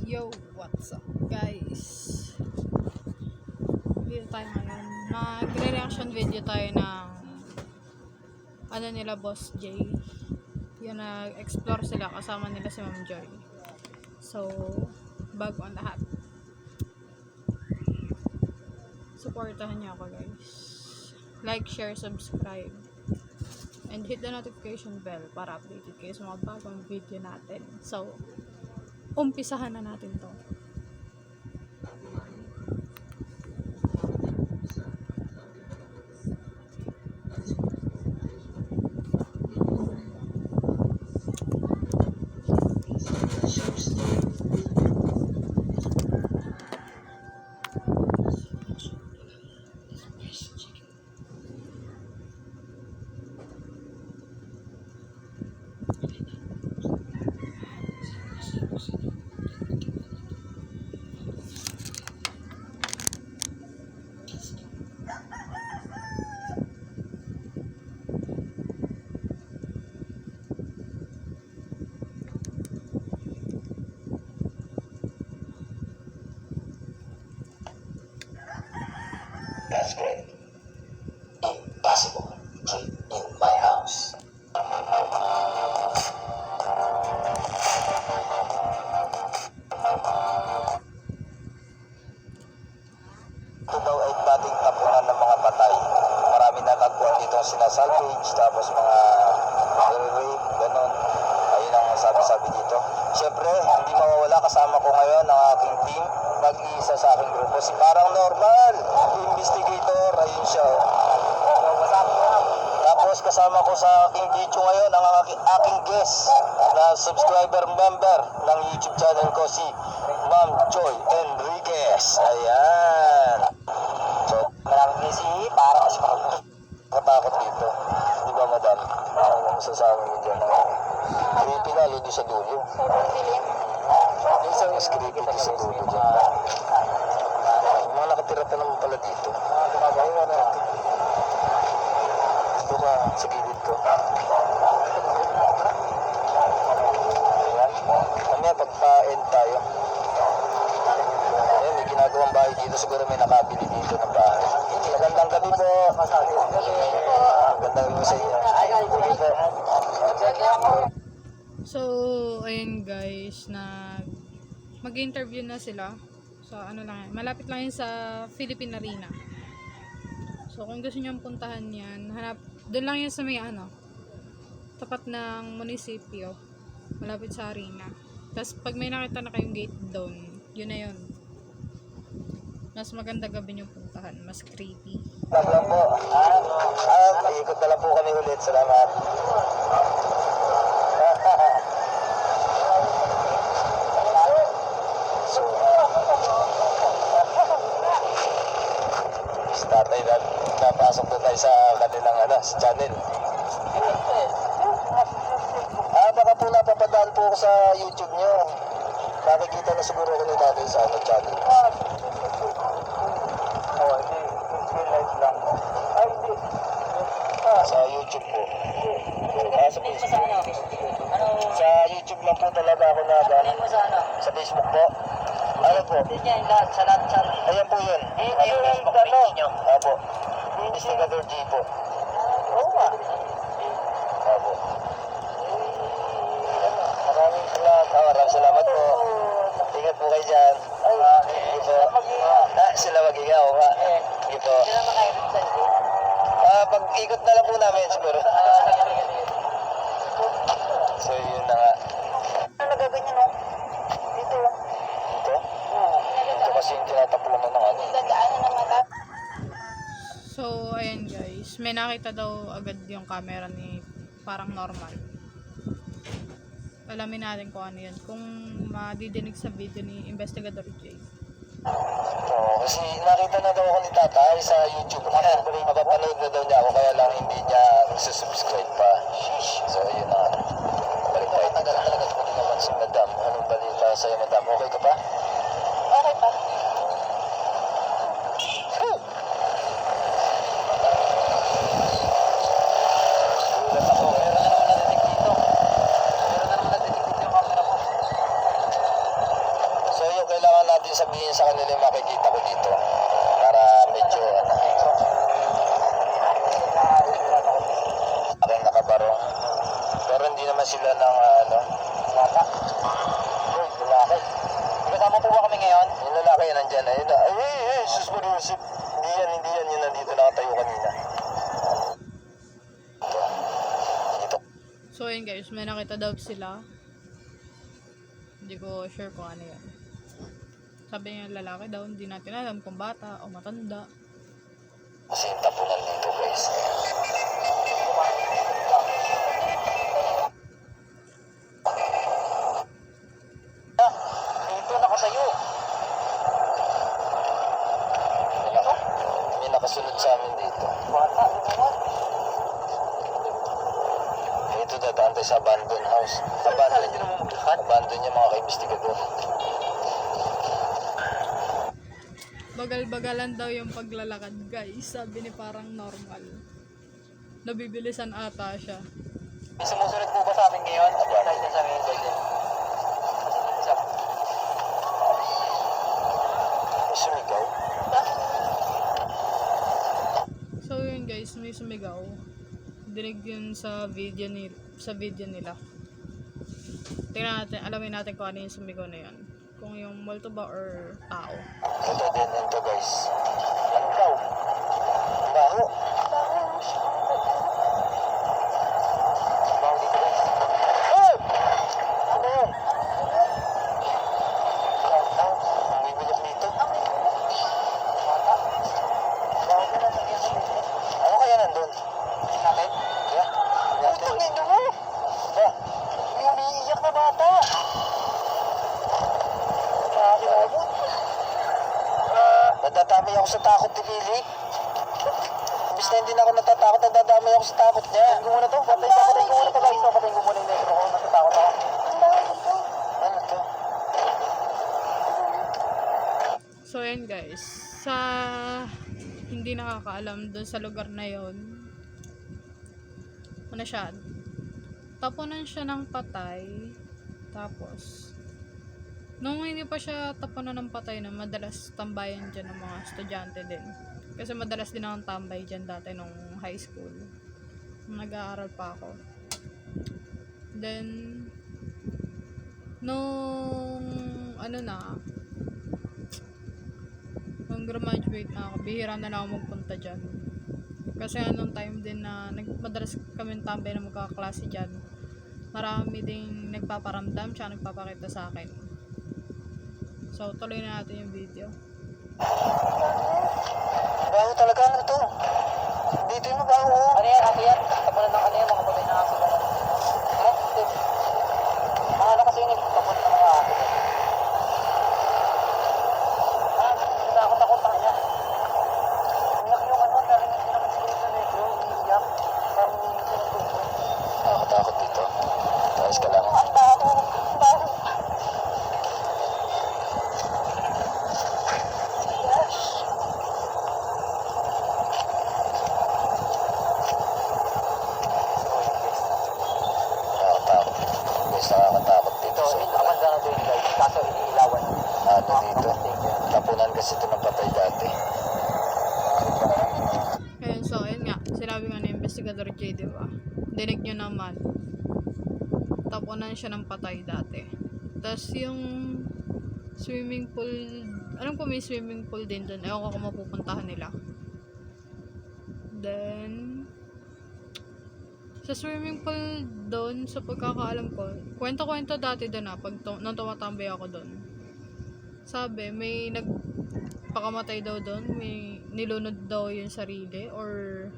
Yo, what's up guys? Video tayo ngayon. Magre-reaction video tayo ng ano nila Boss J. Yun, nag-explore sila kasama nila si Ma'am Joy. So, bago ang lahat, supportahan niyo ako guys. Like, share, subscribe. And hit the notification bell para updated kayo sa mga bagong video natin. So, umpisahan na natin to. That's great. Impossible. In my house. Ito daw ay dating tapunan ng mga patay. Marami na natagpuan dito sinasalvage, tapos mga rape, ganun. Ayun ang sabi-sabi dito. Siyempre, hindi mawawala kasama ko ngayon ang aking team. Mag-iisa sa aking grupo, si Parang Normal, investigator, ayun siya. Tapos kasama ko sa aking video ngayon ang aking guest na subscriber member ng YouTube channel ko, si Ma'am Joy Enriquez. Ayan. So, maraming si Parang kasi makatakot dito. Di ba, madam? Ano masasabi mo dyan? Creepy na, lalo sa dulo. Isang creepy din sa dulo dyan. Mga nakatira pa naman pala dito. Ayun na. Dito ka, sa gilid ko. Ayan. Mamaya pagpa-end tayo. Ayan, may ginagawang bahay dito. Siguro may nakabili dito ng bahay. Magandang gabi po. Magandang gabi sa inyo. Gabi po. So, ayun guys, mag-interview na sila. So, ano lang yan, malapit lang yun sa Philippine Arena. So, kung gusto nyo puntahan yan, doon lang yan sa may tapat ng munisipyo. Malapit sa arena. Tapos, pag may nakita na kayong gate doon, yun na yun. Mas maganda gabi nyo puntahan, mas creepy. Lang po. Ikot na lang po kami ulit. Salamat. Tatay na napasok na tayo sa kanilang sa channel. Baka po napapadaan po ako sa YouTube nyo. Nakikita na siguro ko ni tatay sa channel. Hindi. Live lang. Hindi. Sa YouTube po. Sa Facebook. Sa YouTube lang po talaga ako sa Facebook po. Ano po? Sa lahat. Ayan po yun. Ayun yung Facebook nyo. Apo. Investigator G po. Oo ba? Apo. Maraming salamat po. Ingat po kayo dyan. Sila mag-ingaw nga. Ito. Sila makaibig sa inyo? Pag-ikot na lang po namin siguro. So yun na nga. Ano gagawin nyo? Dito. Dito? Ito kasi yung tinatapunan ng So, ayan guys, may nakita daw agad yung camera ni Parang Normal. Alamin natin kung ano yun, kung madidinig sa video ni Investigator J. Oo, kasi nakita na daw ako ni tatay sa YouTube. Mapapanood na daw niya ako, kaya lang hindi niya nagsusubscribe pa. So yun na. Balik tayo. Si madam, anong balita sa'yo, madam? Okay ka pa? Okay pa. Ulat ako. Meron na naman nadidig dito. Meron na naman nadidig dito yung camera ko. So natin sabihin sa kanila yung makikita ko dito. Para medyo, aking nakabarong. Pero hindi naman sila ng, Lata. Uy, lalaki. Kasama po ba kami ngayon? Yung lalaki yan nandyan. Ay, sus mo rin. Hindi yan. Yung nandito nakatayo kanina. So yun guys, may nakita daw sila. Hindi ko sure kung ano yan. Sabi niya lalaki daw, hindi natin alam kung bata o matanda. Kasi yung tapunan dito guys. Dito nakatayo. May nakasunod sa amin dito. Bata, ito dadaan tayo sa abandoned house. Abandoned yung mga kaibistigador. Bagal-bagalan daw yung paglalakad guys. Sabi ni parang normal. Nabibilisan ata siya. May sumusunod po ba sa amin ngayon? Kahit na sa amin guys. Sumigaw? So yun guys, may sumigaw. Dinig yun sa video nila. Tingnan natin, alamin natin kung ano yung sumigaw na yun. Kung yung multo ba or tao. Ito din ito guys. Ano daw? Baho. Baho dito guys. Oh! Ano yun? May bulok dito. Ano kaya nandun? Natin? Yeah. Natin. Ito mo? Ba? May umiiyak na bata. Nadadamay ako sa takot ni Lily. Imbis na hindi na ako natatakot, nadadamay ako sa takot niya. Patayin ko muna to. Patayin ko muna to guys. Patayin ko muna yung negro ko. Natatakot ako. Ano to? So yan guys, sa hindi nakakaalam dun sa lugar na yon, ano siya, tapunan siya ng patay. Tapos nung hindi pa siya tapunan ng patay na madalas tambayan dyan ng mga estudyante din. Kasi madalas din akong tambay dyan dati nung high school. Nung nag-aaral pa ako. Then, nung nung graduate na ako, bihira na lang ako magpunta dyan. Kasi anong time din na madalas kami tambay na magkakaklase dyan. Marami ding nagpaparamdam siya, nagpapakita sa akin. So, tuloy na natin yung video. Baho talaga, ano to? Dito yung mabaho. Ano yan? Ako yan? Tapunan ng ano yan? Mga patay na aso. Ha? Mahala kasi yun. Tapunan ng mga aso. Ha? Natakot pa kanya. Umiyak yung ano. Narinig ko naman siguro sa medyo. Umiyak. Parang umiyak yung gusto. Nakatakot dito. Ayos ka lang. Ang baho. Ang baho. Nakakatakot dito. So, nakamanda na doon guys. Kaso iniilawan. Dito. Tapunan kasi ito ng patay dati. Ayun, so ayun nga, sinabi nga ni Investigador J, diba? Dinig nyo naman, tapunan siya ng patay dati. Tapos yung swimming pool, alam ko may swimming pool din doon. Ewan ko kung mapupuntahan nila. Then, sa swimming pool doon, sa pagkakaalam ko, kwento-kwento dati doon nung tumatambay ako doon. Sabi, may nagpakamatay daw doon, may nilunod daw yung sarili, or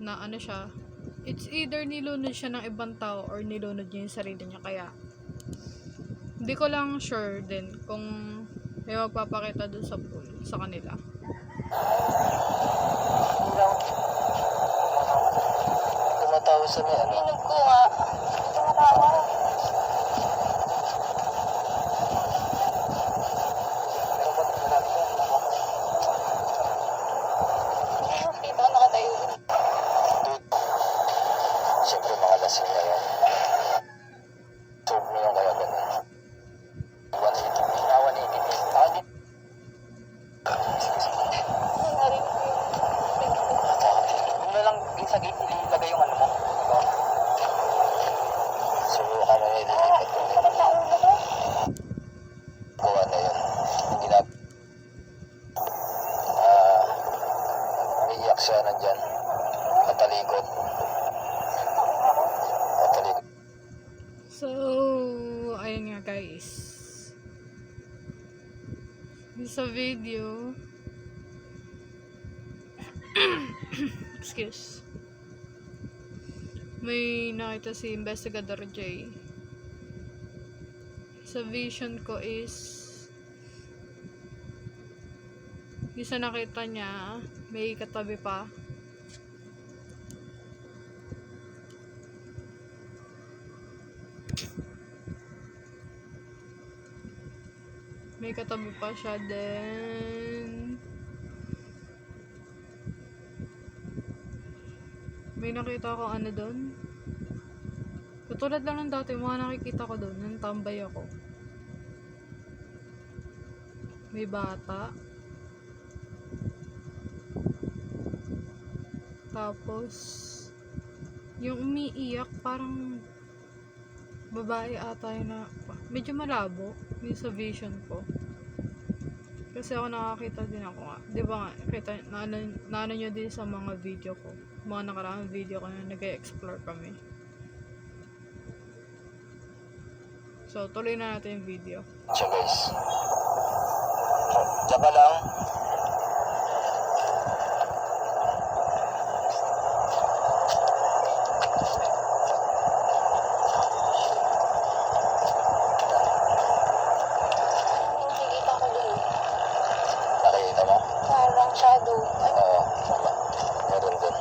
na ano siya, it's either nilunod siya ng ibang tao or nilunod niya yung sarili niya. Kaya, hindi ko lang sure din kung may magpapakita doon sa pool, sa kanila. Tumatawa sa may ano? Inog ko nga. Tumatawa. Dito nakatayo. Siyempre mga lasing na yan. Tug mo yung kaya ganun. Iwan dito. ayun nga guys. Sa video, excuse, may nakita si Investigador J. Sa vision ko is yung sa nakita niya may katabi pa. May katabi pa siya, then may nakita ko ano doon. Katulad lang ng dati, mga nakikita ko doon, nang tambay ako. May bata. Tapos, yung umiiyak, parang babae ata yun na, medyo malabo, yung sa vision ko. Kasi ako nakakita din ako nga. Di ba nga, kita, naano nyo din sa mga video ko. Mga nakaraang video ko na nag-explore kami. So, tuloy na natin yung video. siya guys. Diyan ka lang. Nakikita ko dun. Nakikita mo? Parang shadow. Ay, Oo. Meron dun.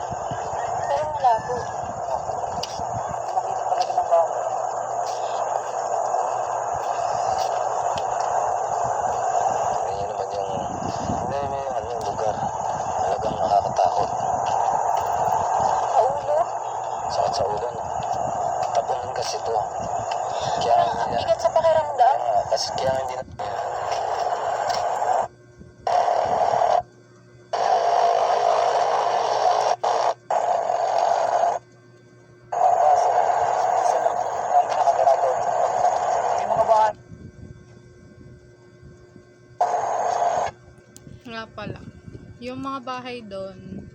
pero malabo. Nakita talaga ng bako. Ganyan naman may ano yung lugar. Talagang nakakatakot. Sa ulo. Sakit sa ulo, no? Tapunan kasi to. Kaya Ang bigat sa pakiramdam. kasi kaya hindi na... Nga pala, yung mga bahay doon,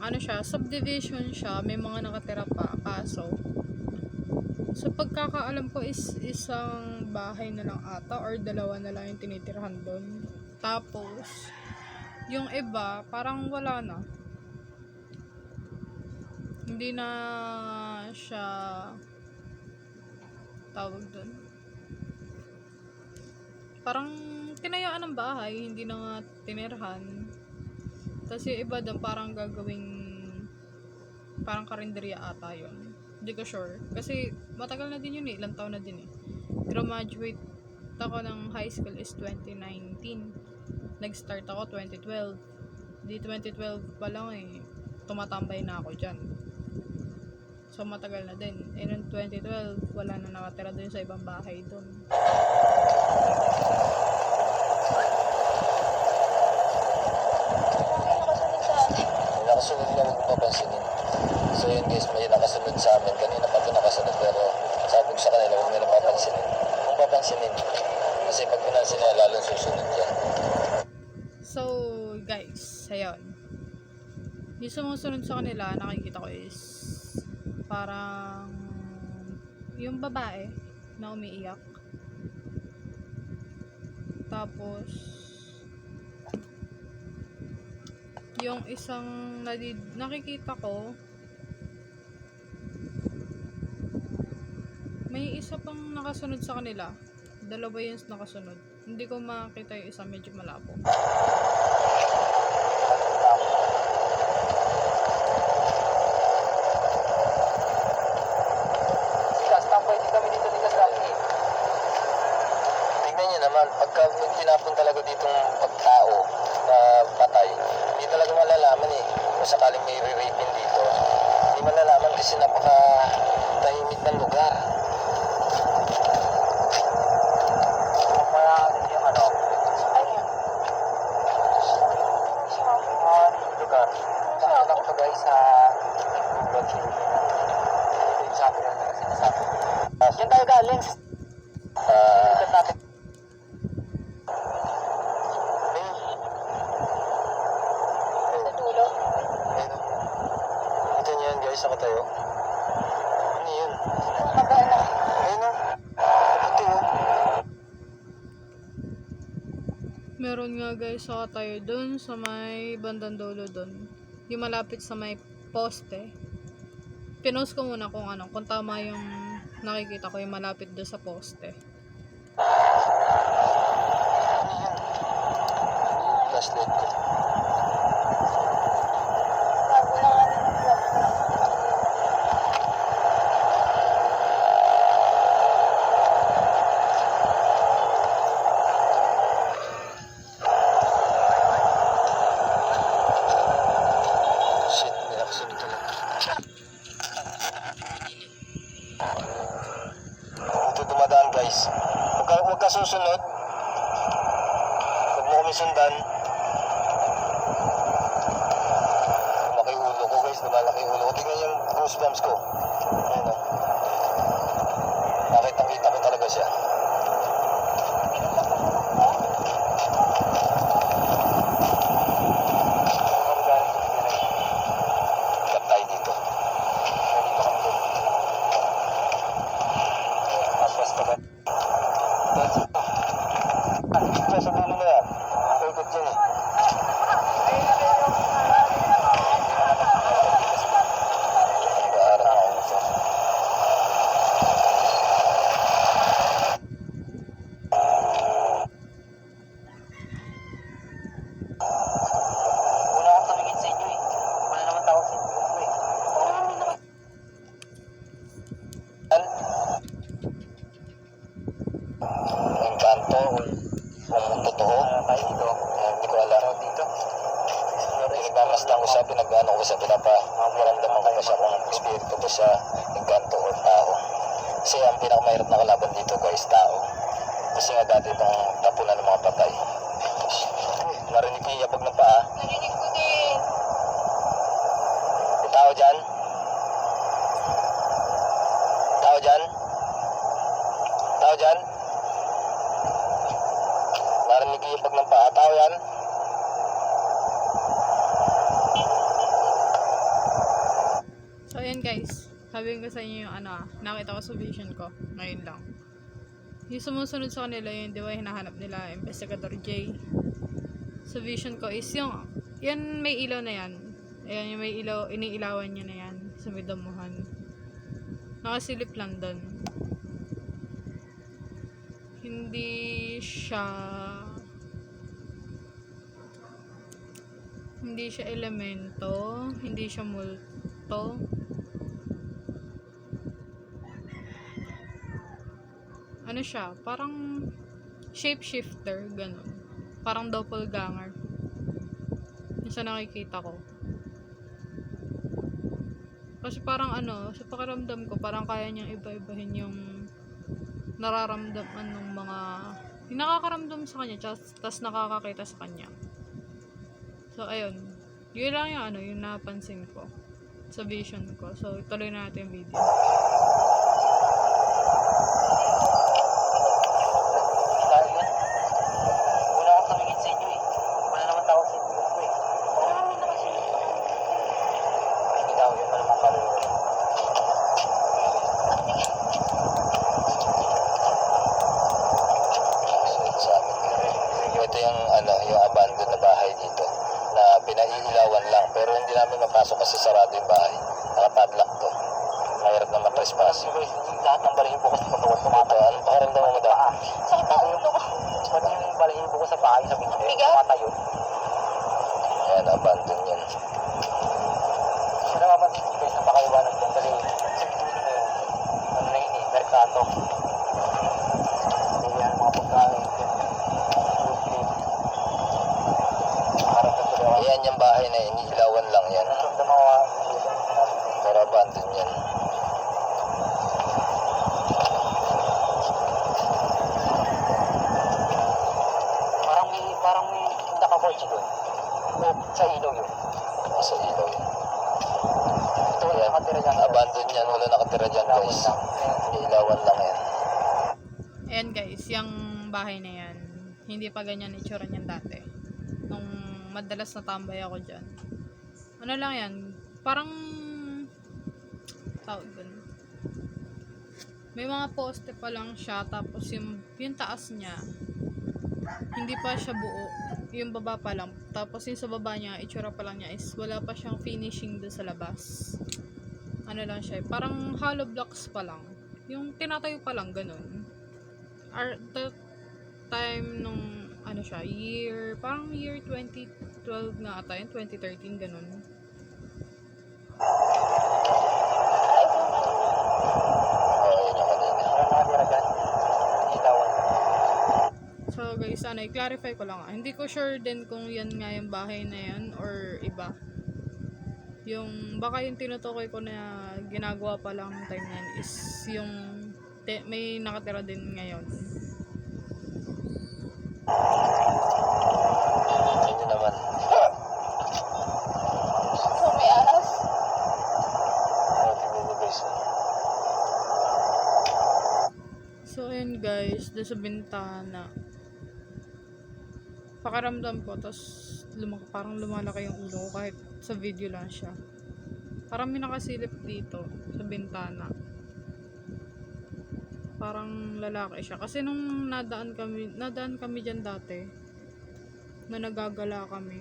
ano siya, subdivision siya, may mga nakatira pa, kaso sa pagkakaalam ko is isang bahay na lang ata or dalawa na lang yung tinitirhan doon. Tapos yung iba parang wala na, hindi na siya tawag doon, parang tinayaan ng bahay, hindi na nga tinirhan. Tapos yung iba doon parang gagawing parang karinderya ata yun. Hindi ko sure. Kasi matagal na din yun eh. Ilang taon na din eh. Graduate ako ng high school is 2019. Nag-start ako 2012. Di 2012 pa lang eh. Tumatambay na ako dyan. So matagal na din. Eh noong 2012, wala na nakatira doon sa ibang bahay doon. May nakasunod sa atin. May nakasunod na huwag mo papansinin. So yun guys, may nakasunod sa amin. Kanina pa ito nakasunod pero sabi ko sa kanila huwag nila papansinin. Kung papansinin. Kasi pag pinansin nila, lalong susunod yan. So, guys, ayun. Yung sumusunod sa kanila, nakikita ko is parang yung babae na umiiyak. Tapos yung isang nakikita ko, may isa pang nakasunod sa kanila. Dalawa yung nakasunod. Hindi ko makita yung isa, medyo malabo. Tingnan nyo naman, pagka may tinapon talaga ditong pagtao na patay, hindi talaga malalaman eh. Kung sakaling may re-raping dito, hindi malalaman kasi napaka-tahimik ng lugar. Kaya yung ano, Ayan. lugar. Nakakita ko to guys sa Google. Ito yung sabi na sinasabi. Yan tayo galing. Lugar natin. Sa dulo. Ito niyo yan guys, nakatayo. Ano yun? Ang haba na. Ayun o. meron nga guys sa tayo dun sa may bandang dulo dun. Yung malapit sa may poste. Pinost ko muna kung tama yung nakikita ko yung malapit doon sa poste. Flashlight ko. Bago lang ano ng vlog ko. Shit, may nakasunod talaga. Dito dumadaan guys. Huwag ka susunod. Huwag mo kami sundan. Lumaki ulo ko guys, lumalaki ulo ko. Tingnan yung goosebumps ko. Ayun o. Nakita ko talaga siya. Ikat tayo dito. Tapos pa ba? Siya sa dulo na yan. Ikot dyan eh. Nag-aaral ako ito. Wala akong tumingin sa inyo eh. Wala naman tao sa inyo eh. Ang kanto kung totoo tayo dito, hindi ko alam dito. Nagmamasdan ko siya, pinag-ano ko siya, pinaparamdaman ko pa siya kung espiritu ba siya, engkanto or tao. Kasi ang pinakamahirap na kalaban dito guys, tao. Kasi nga dati itong tapunan ng mga patay. Narinig ko yung yabag ng paa. Narinig ko din. May tao dyan? Tao dyan? Tao dyan? Narinig ko yung yabag ng paa. Tao yan? So ayan guys, sabihin ko sa inyo yung nakita ko sa vision ko. Ngayon lang. Yung sumusunod sa kanila, yung di ba hinahanap nila, Investigador J. Sa vision ko is yan may ilaw na yan. Ayan yung may ilaw, iniilawan niya na yan sa may damuhan. Nakasilip lang doon. Hindi siya elemento, hindi siya multo. Ano siya? Parang shapeshifter, ganun. Parang doppelganger. Yung sa nakikita ko. Kasi parang sa pakiramdam ko, parang kaya niyang iba-ibahin yung nararamdaman ng mga yung nakakaramdam sa kanya, tas nakakakita sa kanya. So, ayun. Yun lang yung napansin ko sa vision ko. So, ituloy na natin yung video. Tayo yan. Wala akong tumingin sa inyo eh. Wala naman tao sa inyo eh. Wala kami nakasunod. Hindi tao yun, malamang kaluluwa. Sa amin. Ito yung yung abandoned na bahay dito na pinaiilawan lang pero hindi namin mapasok kasi sarado yung bahay. Nakapadlock to. Mahirap na matrespass. Lahat ng balahibo ko sa katawan tumatayo. Anong pakiramdaman mo daw? Sakit na ulo ko. Pati yung balahibo ko sa bahay sa pinto. Bigat? Tumatayo. Ayan, abandoned yan. Kung napapansin ko guys, napakaiwanag dyan kasi sa dulo na yun. Ano na yun eh, merkato. Hindi yan mga pagkain. Ayan yung bahay na yun, ilawan lang yan. Pero abandon yan. Parang may nakakorchi doon. O, sa ilaw yun. Sa ilaw yun. Ito wala nakatira dyan. Abandon yan, wala nakatira dyan guys. Ilawan lang yan. Ayan guys, yung bahay na yan, hindi pa ganyan itsura niyan dati. Nung madalas natambay ako dyan. Ano lang yan, parang tawag dun. May mga poste pa lang siya, tapos yung taas niya, hindi pa siya buo. Yung baba pa lang. Tapos yung sa baba niya, itsura pa lang niya is wala pa siyang finishing doon sa labas. Ano lang siya, parang hollow blocks pa lang. Yung tinatayo pa lang, ganun. The time nung, ano siya, parang year 2012 nga ata yun, 2013, ganun. So guys, i-clarify ko lang. Hindi ko sure din kung yan nga yung bahay na yan or iba. Yung baka yung tinutukoy ko na ginagawa pa lang ng time na yan is yung may nakatira din ngayon. Hindi naman. So, may ahas. So ayun guys, doon sa bintana. Pakaramdam ko, tapos parang lumalaki yung ulo ko kahit sa video lang siya. Parang may nakasilip dito sa bintana. Parang lalaki siya. Kasi nung nadaan kami dyan dati, na nagagala kami.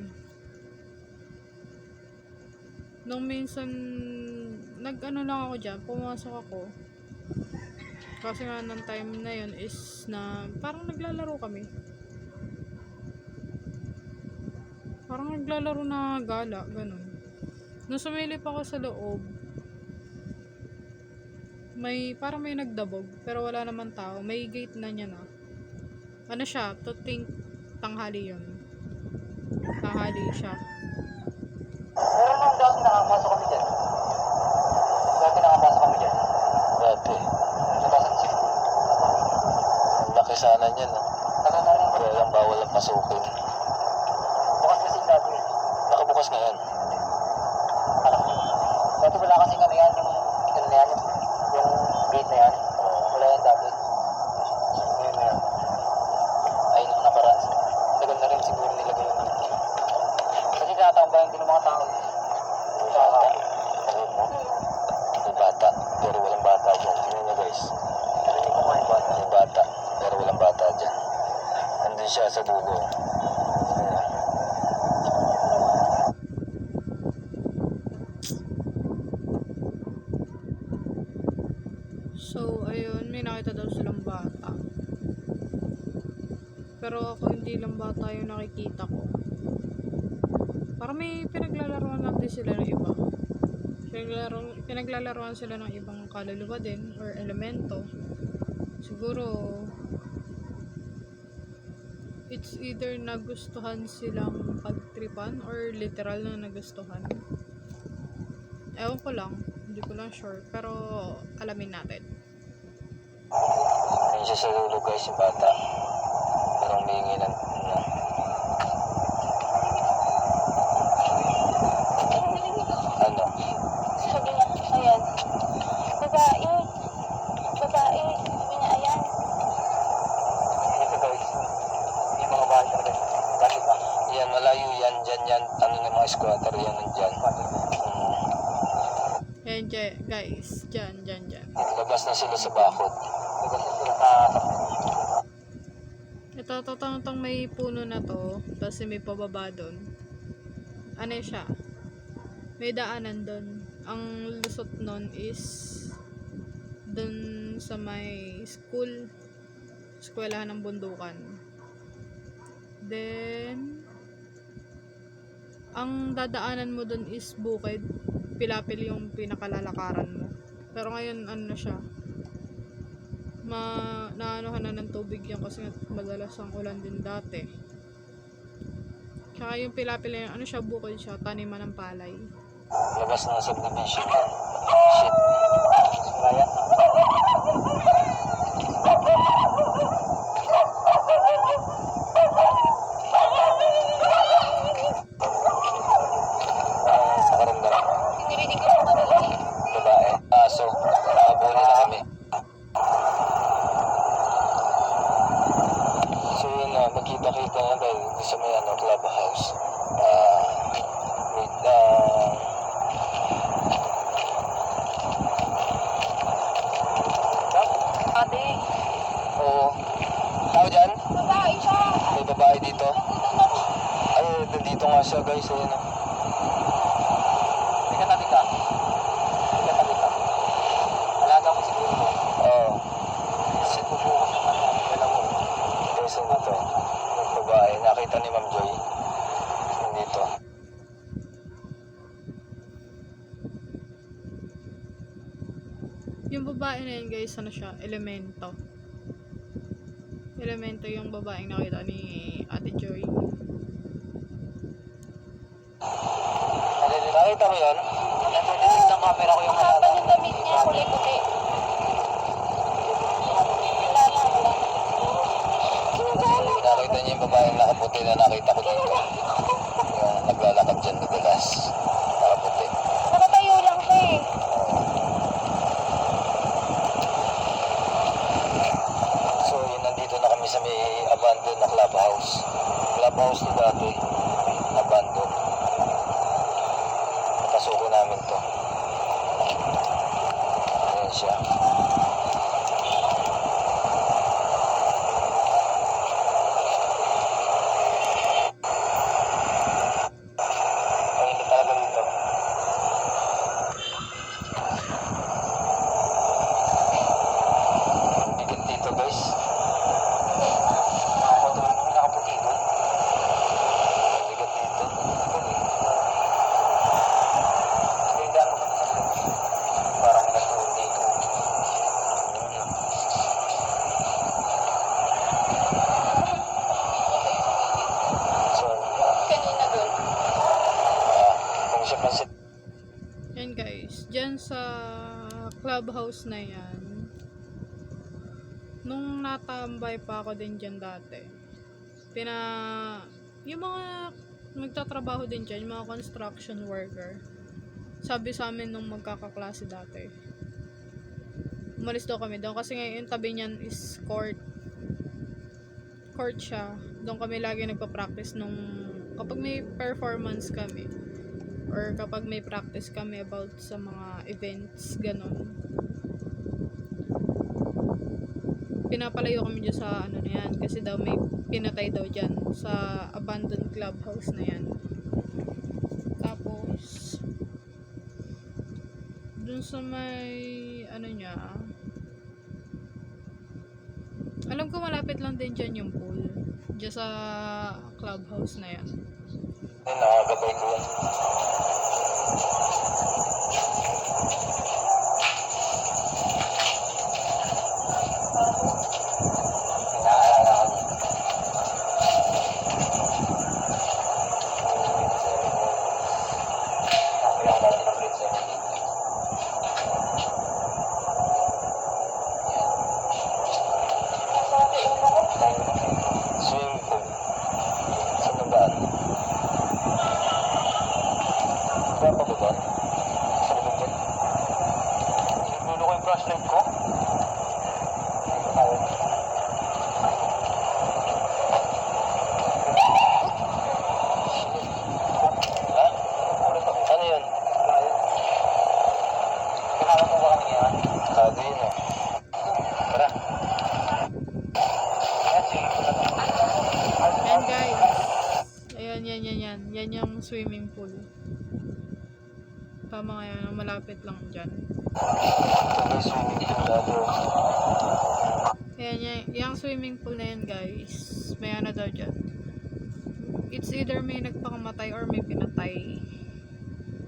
Nung minsan, nag-ano lang ako dyan, pumasok ako. Kasi nga ng time na yun is na parang naglalaro kami. Parang naglalaro na gala, ganun. Nung sumilip ako sa loob, parang may nagdabog, pero wala naman tao. May gate na niya na. Ano siya, tanghali yun. Tanghali siya. Pero nung dati nakapasok kami dyan. Dati. 2006. Ang laki sana niyan, no? Tagal na rin. Kaya lang bawal ang pasukin. Bukas kasi dati. Nakabukas na yan. Dati wala kasi ano yan, yung gate na yan. Wala yan dati. Ngayon na yan. Ay, nung nakaraan. Tagal na rin siguro nilagay yung gate. Kasi tinatambayan din ng mga tao. Bata. May bata. Pero walang bata dyan. Tingnan nyo guys. May bata. Pero walang bata dyan. Nandun siya sa dulo. So, ayun, may nakita daw silang bata. Pero ako hindi lang bata yung nakikita ko. Parang may pinaglalaroan natin sila ng iba. Pinaglalaroan sila ng ibang kaluluwa din or elemento. Siguro it's either nagustuhan silang pagtripan or literal na nagustuhan. Ewan ko lang, hindi ko lang sure, pero alamin natin. Ayun siya sa dulo guys, yung bata. Parang humingi ng ano? Sabi niya, ayan. Babae. Babae. Sabi niya, ayan. Ito guys, yung mga bahay talaga. Dati ba? Yan, malayo yan. Dyan yan. Ano ng mga squatter yan nandyan. Yan, guys, dyan. Labas na sila sa bakod. Labas na sila sa... Ito, totoo may puno na to, tapos may pababa doon. Ano siya? May daanan doon. Ang lusot nun is doon sa may eskwelahan ng bundukan. Then, ang dadaanan mo doon is bukid. Pilapil yung pinakalalakaran mo. Pero ngayon, ano na siya? Naanuhan na ng tubig yan kasi madalas ang ulan din dati. Tsaka yung pilapil yan, ano siya, bukid siya, taniman ng palay. Labas na sa subdivision. Shit. Raya. Sa karamdaman. Tinirinig ko yung babae. Babae. Aso. Nakabuli na kami. So yun na, magkita-kita nga dahil sa may clubhouse. Dito? Ay, nandito nga siya guys. Ayun o. May katabi ka? May katabi ka? Alaga ko siguro. Oo. Kasi bubukas yung ano. Wala mo. Guys, nandito. Babae. Nakita ni Ma'am Joy. Nandito. Yung babae na yun guys, ano siya? Elemento. Elemento yung babaeng nakita ni Ate Joy. Nakita mo yun? Nandito ng camera ko yung Haba ng damit niya, kulay-puti. Nakita niya yung babaeng nakaputi na nakita ko dito. Yung naglalakad dyan madalas. Nakaputi. Nakatayo lang siya eh. So yun, nandito na kami sa may abandoned na clubhouse. Clubhouse to dati. Abandoned. Napasuko namin to. Ayan siya. Ay, hindi talaga dito. Bigat dito guys. Ako doon, nakaputi doon. Bigat dito. Hindi dami ko dito. Parang nagtuon dito. So, Kanina doon. kung siya pansin. Yan guys, dyan sa clubhouse na yan, nung natambay pa ako din dyan dati, yung mga nagtatrabaho din dyan, yung mga construction worker, sabi sa amin nung magkakaklase dati, umalis daw kami doon kasi ngayon yung tabi niyan is court siya. Doon kami lagi nagpa-practice nung kapag may performance kami or kapag may practice kami about sa mga events, ganon. Pinapalayo kami dyan sa ano na yan kasi daw may pinatay daw dyan sa abandoned clubhouse na yan. Tapos dun sa may ano niya, alam ko malapit lang din dyan yung pool dyan sa clubhouse na yan. Ay, nakagabay ko yan. Nakaalala ko dito. Sabi ako dati ng grade 7 dito. Swimming pool. Saan na ba? Ba pa ba doon? Sa likod dyan? Sinulo ko yung flashlight ko? Ay, ha? Ano yun? Kinakaw mo ba kami ngayon? Kado yun eh. Tara. Yan guys. Ayan, yan. Yan yung swimming pool. Tama ngayon, malapit lang dyan. Ito swimming pool dati. Ayan, yung swimming pool na yan guys. May ano daw dyan. It's either may nagpakamatay or may pinatay.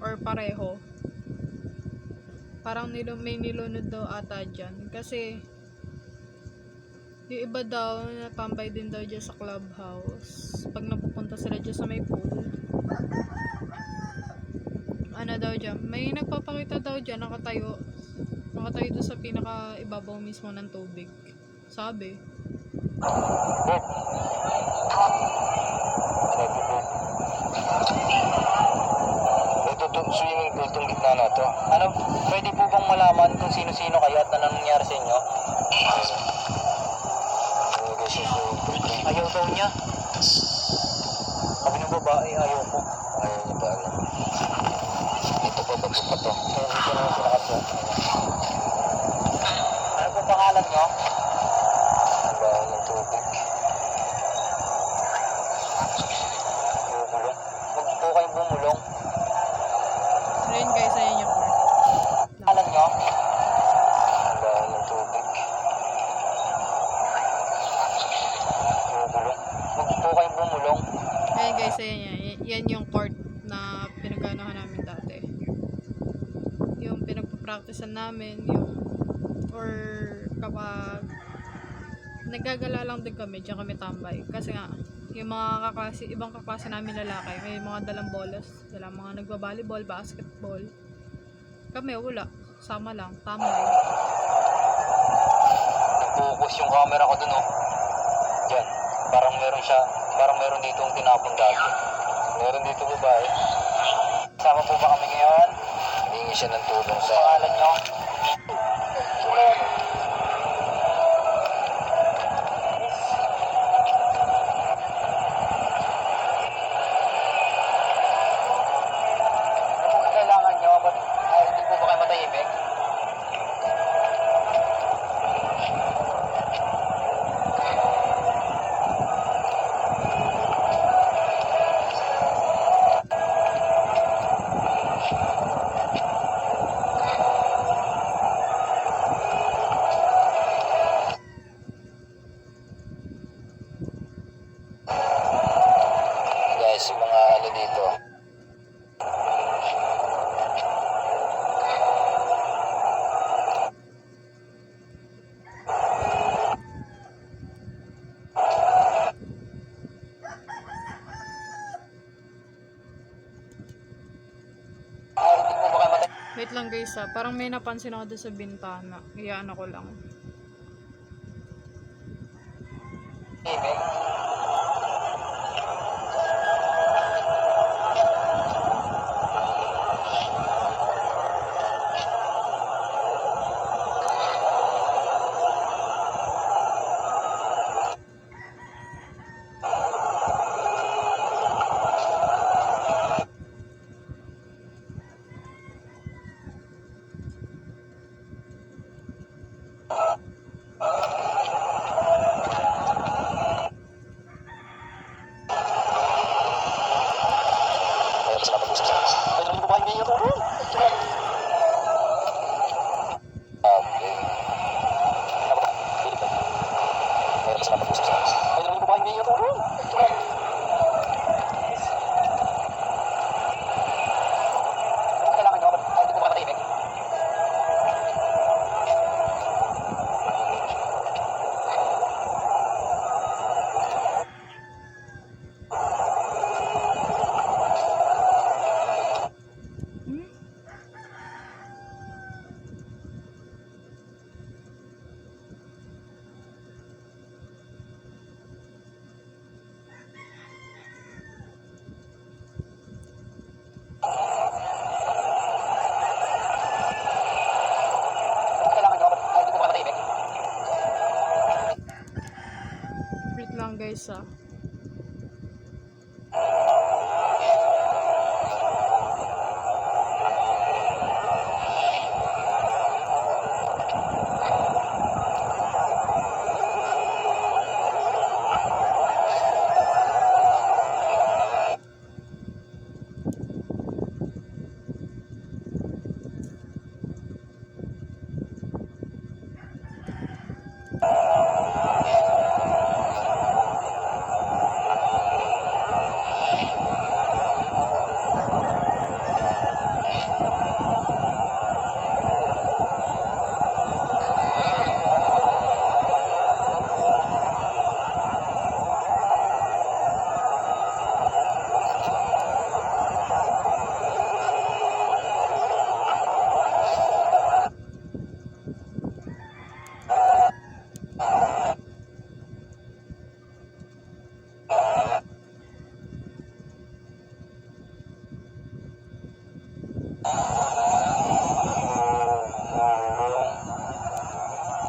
Or pareho. Parang may nilunod daw ata dyan. Kasi yung iba daw, natambay din daw dyan sa clubhouse. Pag napupunta sila dyan sa may pool. Ano daw dyan? May nagpapakita daw dyan, nakatayo. Nakatayo doon sa pinaka ibabaw mismo ng tubig. Sabi. Ito to, swimming pool tong gitna na to. Ano, pwede po bang malaman kung sino-sino kayo at anong nangyari sa inyo? Ayaw daw niya. Sabi ng babae, ayaw ko. Ayaw niya ba alam? Ito pa, bago pa to. Ayan, ito na yung pinakasya. Ano po pangalan nyo? Ang bahay ng tubig. yan yung court na pinaganohan namin dati. Yung pinagpa-practicean namin, yung or kapag naggagala lang din kami, diyan kami tambay. Kasi nga, yung mga kaklase, ibang kaklase namin lalaki, may mga dalang bolas, dalang mga nagba-volleyball, basketball. Kami wala, sama lang, tambay. Focus yung camera ko dun, oh. Yan. Parang meron dito ang tinapon dati. Meron dito babae. Sama po ba kami ngayon? Hingi siya ng tulong sa... Pangalan nyo? Ano kailangan nyo? Hindi po ba kayo matahimik? Guys, yung mga ano dito. Hindi po ba kayo matahimik? Wait lang guys parang may napansin ako doon sa bintana. Iyaan ako lang. Wait lang guys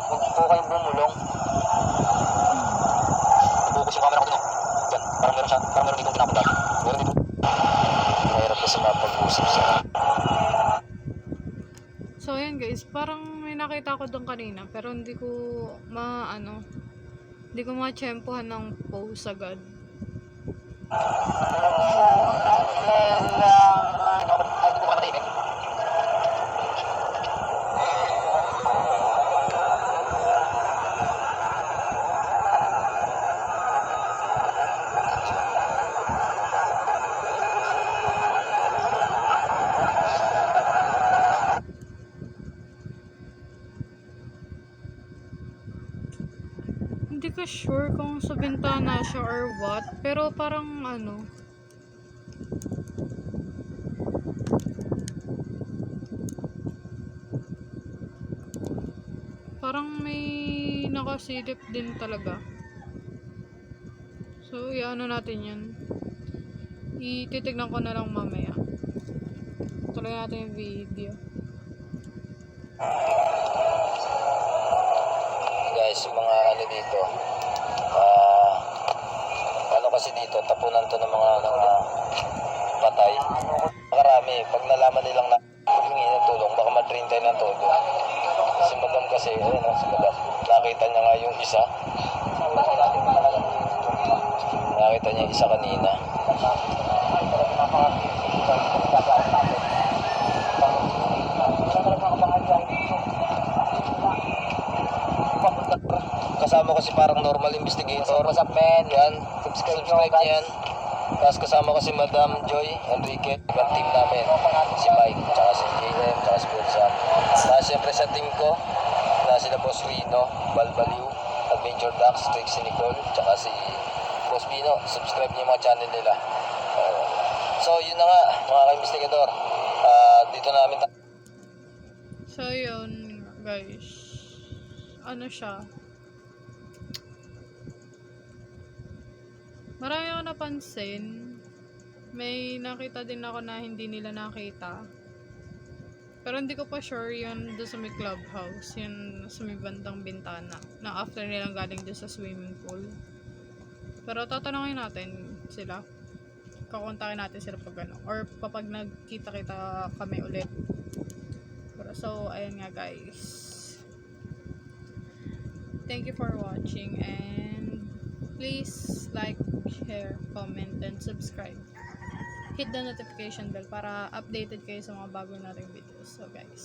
Huwag po kayong bumulong. Focus yung camera ko dun, oh. Yan. Parang meron dito ang tinapon dati. Meron dito. Mahirap kasi mapag-usap sa... So ayan guys, parang may nakita ko doon kanina pero hindi ko hindi ko ma-tsempohan ng pose agad. Hindi ka sure kung sa bintana siya or what, pero parang ano, parang may nakasilip din talaga. So, iano natin yan. Ititignan ko na lang mamaya. Tuloy natin yung video. Guys, yung mga ano dito, ano kasi dito, tapunan to ng mga patay. Makarami, pag nalaman nilang na humingi ng tulong, baka ma-drain tayo ng todo. Si madam kasi, ayun o, si madam, nakita niya nga yung isa. Nakita niya yung isa kanina. Kasama ko si parang normal investigator. What's up, man? Yan. Subscribe yan. Tapos kasama ko si Madam Joy Enrique. Ibang team namin. Si Mike, tsaka si JM, tsaka si Wilson. Tapos siyempre sa team ko, na sila Boss Rino, Balbaliw, at Major Dax, Trixie Nicole, tsaka si Boss Pino. Subscribe niyo yung mga channel nila. So, yun na nga, mga ka-investigador. Dito namin So, yun, guys. Ano siya? Marami ako napansin. May nakita din ako na hindi nila nakita. Pero hindi ko pa sure yun doon sa may clubhouse. Yun sa may bandang bintana. Na after nilang galing doon sa swimming pool. Pero tatanungin natin sila. Kakontakin natin sila pag ano. Or kapag nagkita-kita kami ulit. Pero so, ayan nga guys. Thank you for watching and please like, share, comment, and subscribe. Hit the notification bell para updated kayo sa mga bago nating videos. So guys,